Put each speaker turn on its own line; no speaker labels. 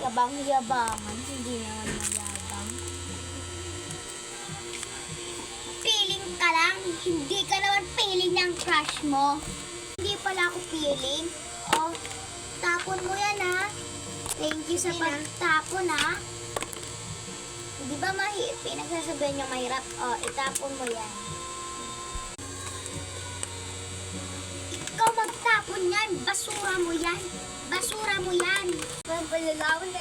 Yabang-yabangan, hindi naman mayabang. Feeling ka lang, hindi ka naman feeling ng crush mo. Hindi pala ako feeling. Oh, tapon mo yan ha. Thank you sa pagtapon ha. Di ba pinagsasabihan yung mahirap? Oh, itapon mo yan. Ikaw magtapon yan. Basura mo yan. Basura mo yan. Palalawan na